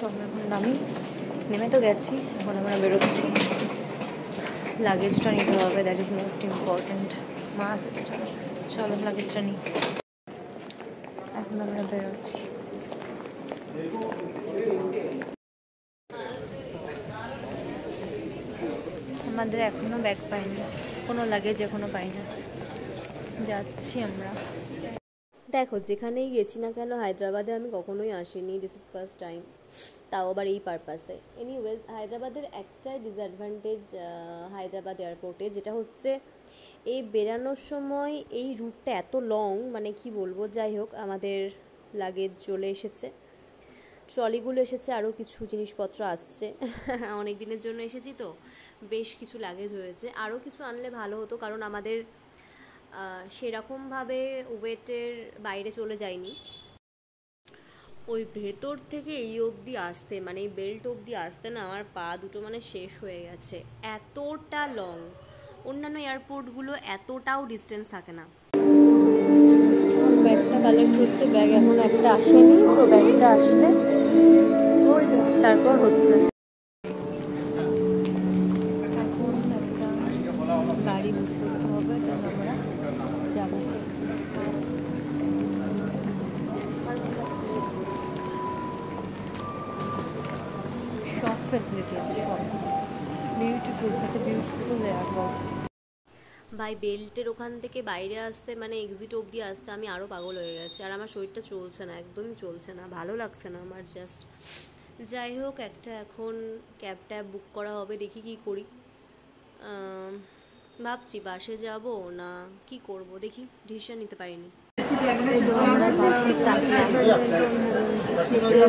আমরা এখন নেমে তো গেছি, এখন আমরা বেরোচ্ছি। লাগেজটা নিতে হবে, দ্যাট ইজ মোস্ট ইম্পর্ট্যান্ট। মা আছে তো, চলো চলো লাগেজটা নিই। এখন আমরা বেরোচ্ছি। আমাদের এখনও ব্যাগ পাইনি, কোনো লাগেজ এখনও পাই না, যাচ্ছি আমরা। দেখো যেখানেই গেছি না কেন হায়দ্রাবাদে আমি কখনোই আসিনি, দিস ইজ ফার্স্ট টাইম, তাও আবার এই পারপাসে। এনিওয়েজ হায়দ্রাবাদের একটাই ডিসঅ্যাডভান্টেজ হায়দ্রাবাদ এয়ারপোর্টে, যেটা হচ্ছে এই বেরানোর সময় এই রুটটা এত লং, মানে কি বলবো। যাই হোক, আমাদের লাগেজ চলে এসেছে, ট্রলিগুলো এসেছে, আরও কিছু জিনিসপত্র আসছে। অনেক দিনের জন্য এসেছি তো বেশ কিছু লাগেজ হয়েছে, আরও কিছু আনলে ভালো হতো, কারণ আমাদের সেরকমভাবে ওয়েটের বাইরে চলে যায়নি। ওই ভেতর থেকে এই অবধি আসতে, মানে এই বেল্ট অবধি আসতে না আমার পা দুটো মানে শেষ হয়ে গেছে, এতটা লং। অন্যান্য এয়ারপোর্টগুলো এতটাও ডিস্টেন্স থাকে না। ব্যাগটা কালেক্ট হচ্ছে, ব্যাগ এখন একটা আসেনি, তো ব্যাগটা আসলে তারপর হচ্ছে। এখন একটা গাড়ি বুক করতে হবে, তাহলে আমরা যাবো। সব ফ্যাসিলিটি আছে, সব বিউটিফুল, একটা বিউটিফুল এয়ারপোর্ট। ভাই বেল্টের ওখান থেকে বাইরে আসতে, মানে এক্সিট অবধি আসতে আমি আরও পাগল হয়ে গেছি, আর আমার শরীরটা চলছে না, একদমই চলছে না, ভালো লাগছে না আমার জাস্ট। যাই হোক, একটা এখন ক্যাব বুক করা হবে, দেখি কি করি। ভাবছি বাসে যাব না কি করব, দেখি, ডিসিশন নিতে পারিনি। আমরা বাসে চাপলাম,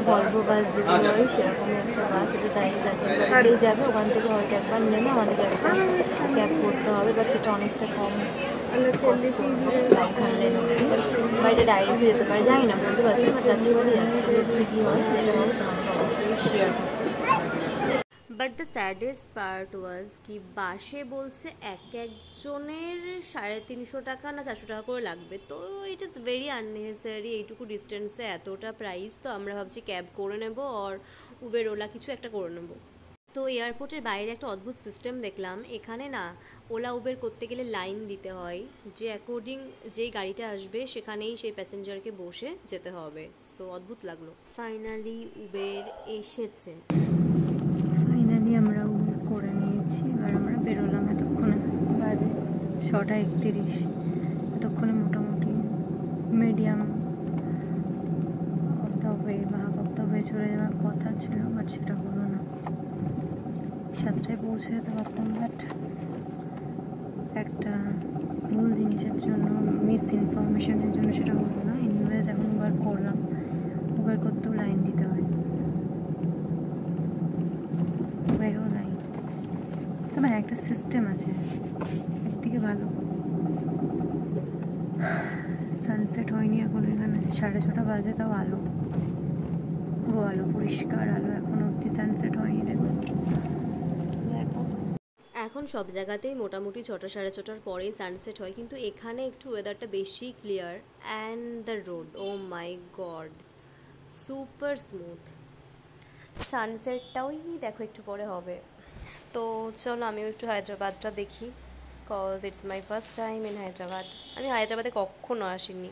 ভলভো বাস যেগুলো হয় সেরকমই একটা বাস, এটা ডাইরেক্ট যাচ্ছে যাবে, ওখান থেকে হয়তো একবার নেমে আমাদেরকে একটা ক্যাব করতে হবে, বা সেটা অনেকটা কম বা এটা ডাইরেক্ট যেতে পারে, জানি না, বলতে পারছি যাচ্ছে বলে যাচ্ছে, সিটি হয় যেটা হবে তোমাদেরকে অবশ্যই শেয়ার করছি। বাট দ্য স্যাডেস্ট পার্ট ওয়াজ কি বাসে বলছে একজনের 350 টাকা না 400 টাকা করে লাগবে, তো ইট ইজ ভেরি আননেসেসারি। এইটুকু ডিস্টেন্সে এতটা প্রাইস, তো আমরা ভাবছি ক্যাব করে নেবো আর উবের ওলা কিছু একটা করে নেবো। তো এয়ারপোর্টের বাইরে একটা অদ্ভুত সিস্টেম দেখলাম, এখানে না ওলা উবের করতে গেলে লাইন দিতে হয়, যে অ্যাকর্ডিং যেই গাড়িটা আসবে সেখানেই সেই প্যাসেঞ্জারকে বসে যেতে হবে। সো অদ্ভুত লাগলো। ফাইনালি উবের এসেছে। আমরা উবের করে নিয়েছি, এবার আমরা বেরোলাম। এতক্ষণে বাজে 6:31, এতক্ষণে মোটামুটি মিডিয়াম অফ দ্য ওয়ে বা হাফ অফ দ্য ওয়ে চলে যাওয়ার কথা ছিল, বাট সেটা হলো না। 7টায় পৌঁছে যেতে পারতাম, বাট একটা ভুল জিনিসের জন্য, মিস ইনফরমেশনের জন্য সেটা হলো না। এনিওয়েজ এখন উবার করলাম, উবার করতেও লাইন দিতে হয়, উবেরও লাইন, তবে একটা সিস্টেম আছে, একদিকে ভালো। সানসেট হয়নি এখন, এখানে 6:30 বাজে, তাও আলো, পুরো আলো, পরিষ্কার আলো, এখন অবধি সানসেট হয়নি। দেখুন এখন সব জায়গাতেই মোটামুটি 6টা 6:30টার পরেই সানসেট হয়, কিন্তু এখানে একটু ওয়েদারটা বেশি clear. And the road, oh my god, super smooth. সানসেটটাওই দেখো একটু পরে হবে। তো চলো আমিও একটু হায়দ্রাবাদটা দেখি, cause it's my first time in Hyderabad. আমি হায়দ্রাবাদে কখনো আসিনি।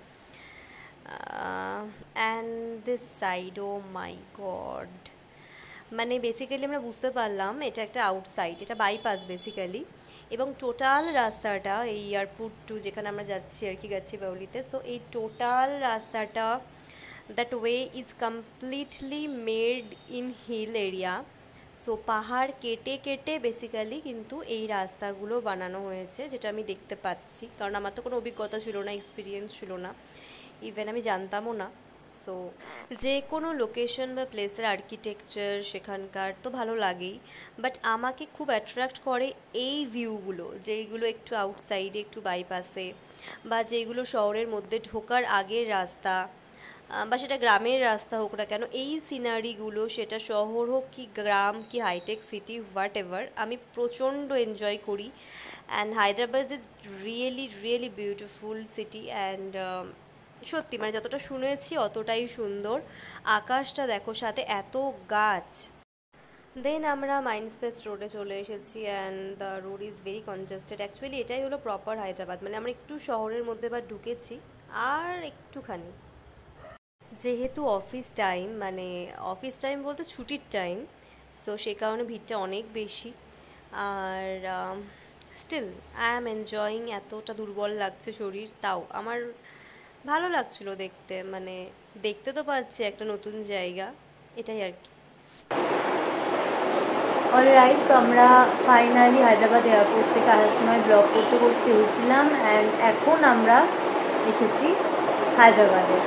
And this side, oh my god, মানে বেসিক্যালি আমরা বুঝতে পারলাম এটা একটা আউটসাইড, এটা বাইপাস বেসিক্যালি, এবং টোটাল রাস্তাটা এই এয়ারপোর্ট টু যেখানে আমরা যাচ্ছি আর কি, গাছিবাউলিতে, সো এই টোটাল রাস্তাটা, that way is completely made in hill area. So পাহাড় কেটে কেটে বেসিক্যালি কিন্তু এই রাস্তাগুলো বানানো হয়েছে, যেটা আমি দেখতে পাচ্ছি, কারণ আমার তো কোনো অভিজ্ঞতা ছিল না, এক্সপিরিয়েন্স ছিল না, ইভেন আমি জানতামও না। সো যে কোনো লোকেশন বা প্লেসের আর্কিটেকচার সেখানকার তো ভালো লাগেই, বাট আমাকে খুব অ্যাট্রাক্ট করে এই ভিউগুলো, যেইগুলো একটু আউটসাইডে, একটু বাইপাসে, বা যেইগুলো শহরের মধ্যে ঢোকার আগের রাস্তা, বা সেটা গ্রামের রাস্তা হোক না কেন, এই সিনারিগুলো, সেটা শহর হোক কি গ্রাম কি হাইটেক সিটি, হোয়াট এভার, আমি প্রচণ্ড এনজয় করি। And Hyderabad is really really beautiful city, and সত্যি মানে যতটা শুনেছি অতটাই সুন্দর। আকাশটা দেখো, সাথে এত গাছ। দেন আমরা মাইন্ডস্পেস রোডে চলে এসেছি and the road is very congested. Actually এটাই হলো প্রপার হায়দ্রাবাদ, মানে আমরা একটু শহরের মধ্যে বা ঢুকেছি আর একটুখানি। যেহেতু অফিস টাইম, মানে অফিস টাইম বলতে ছুটির টাইম, সো সেই কারণে ভিড়টা অনেক বেশি। আর স্টিল আই অ্যাম এনজয়িং। এতটা দুর্বল লাগছে শরীর, তাও আমার ভালো লাগছিল দেখতে, মানে দেখতে তো পাচ্ছি একটা নতুন জায়গা, এটাই আর কি। অলরাইট, তো আমরা ফাইনালি হায়দ্রাবাদ এয়ারপোর্ট থেকে আসার সময় ব্লগ করতে করতে হয়েছিলাম অ্যান্ড এখন আমরা এসেছি হায়দ্রাবাদে।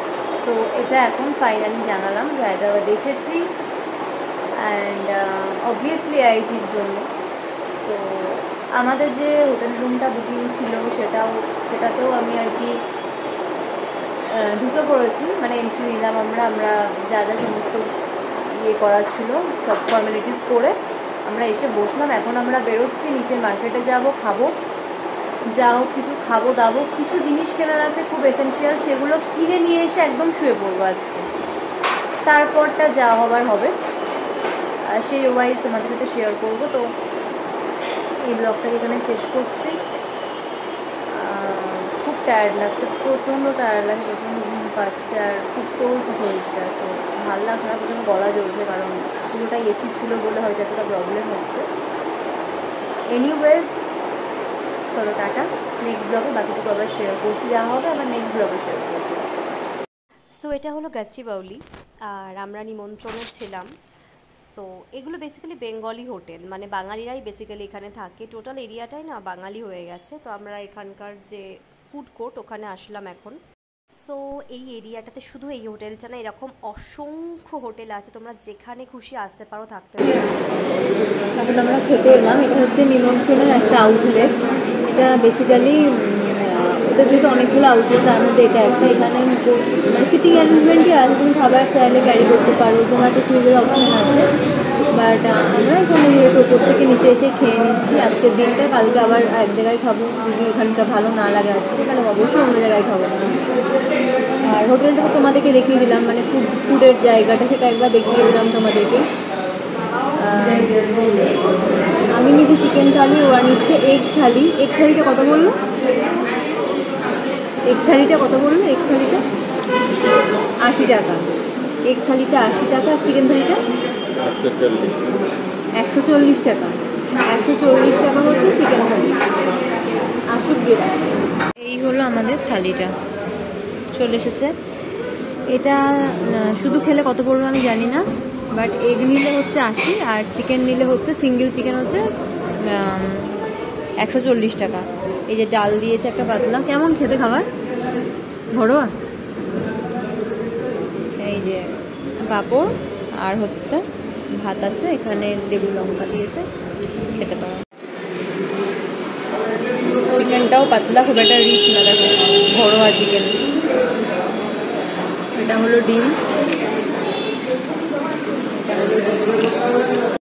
সো এটা এখন ফাইনালি জানালাম যে হায়দ্রাবাদে এসেছি অ্যান্ড অবভিয়াসলি আইজির জন্য। তো আমাদের যে হোটেল রুমটা বুকিং ছিল সেটাতেও আমি আর কি ঢুকে পড়েছি, মানে এন্ট্রি নিলাম আমরা যা যা সমস্ত ইয়ে করা ছিল সব ফর্মালিটিস করে আমরা এসে বসলাম। এখন আমরা বেরোচ্ছি, নিচের মার্কেটে যাব, খাবো, যাও কিছু খাবো দাবো, কিছু জিনিস কেনার আছে খুব এসেনশিয়াল, সেগুলো কিনে নিয়ে এসে একদম শুয়ে পড়বো আজকে। তারপরটা যা হবার হবে সেই ওয়াইজ তোমাদের সাথে শেয়ার করবো। তো এই ব্লগটাকে এখানে শেষ করছি। খুব টায়ার্ড লাগছে, প্রচণ্ড টায়ার্ড লাগছে, প্রচণ্ড ঘুম পাচ্ছে আর খুব চলছে শরীরটা। তো ভালো লাগছে না, প্রচণ্ড গলা জ্বলছে, কারণ পুরোটাই এসি ছিল বলে হয়তো এতটা প্রবলেম হচ্ছে। এনিওয়েজ চলো টাটা, নেক্সট ব্লগে বাকিটুকু আবার শেয়ার করছি, যা হবে আবার নেক্সট ব্লগে শেয়ার করবো। সো এটা হলো গাচিবাউলি আর আমরা নিমন্ত্রণে ছিলাম। সো এগুলো বেসিক্যালি বেঙ্গলি হোটেল, মানে বাঙালিরাই বেসিক্যালি এখানে থাকে। টোটাল এরিয়াটাই না বাঙালি হয়ে গেছে। তো আমরা এখানকার যে ফুড কোর্ট ওখানে আসলাম এখন। সো এই এরিয়াটাতে শুধু এই হোটেলটা না, এরকম অসংখ্য হোটেল আছে, তোমরা যেখানে খুশি আসতে পারো, থাকতে পারো। এখন আমরা খেতে এলাম, এটা হচ্ছে নিমন্ত্রণের একটা আউটলেট। এটা বেসিক্যালি এটা যেহেতু অনেকগুলো আউটলেট, তার মধ্যে এটা একটা। এখানে মানে সিটিং অ্যারেঞ্জমেন্টই আছে, তুমি খাবার চাইলে ক্যারি করতে পারো, জোম্যাটো সুইগির অপশান আছে। বাট আমরা এখানে যেহেতু ওপর থেকে নিচে এসে খেয়ে নিচ্ছি আজকের দিনটা, কালকে আবার এক জায়গায় খাবো, যদি এখানটা ভালো না লাগে আজকে তাহলে অবশ্যই অন্য জায়গায় খাবো। আর হোটেলটা তো তোমাদেরকে দেখিয়ে দিলাম, মানে ফুডের জায়গাটা সেটা একবার দেখিয়ে দিলাম তোমাদেরকে। আমি নিচ্ছি চিকেন থালি, ওরা নিচ্ছে এগ থালি। এগ থালিটা কত বললো? এগ থালিটা 80 টাকা। এগ থালিটা 80 টাকা, চিকেন থালিটা 140 টাকা। 140 টাকা হচ্ছে চিকেন থালি। আসুক দিয়ে দেখাচ্ছি। এই হলো আমাদের থালিটা, চলে এসেছে। এটা শুধু খেলে কত পড়বে আমি জানি না, বাট এগ নিলে হচ্ছে 80 আর চিকেন নিলে হচ্ছে সিঙ্গেল চিকেন হচ্ছে 140 টাকা। এই যে ডাল দিয়েছে একটা পাতলা। কেমন খেতে খাবার? ঘরোয়া। এই যে পাঁপড় আর হচ্ছে ভাত আছে, এখানে লেবু লঙ্কা দিয়েছে, খেতে পারো। চিকেনটাও পাতলা, খুব একটা রিচ না, দেখো ঘরোয়া চিকেন। এটা হলো ডিম, এটা হলো ডিম।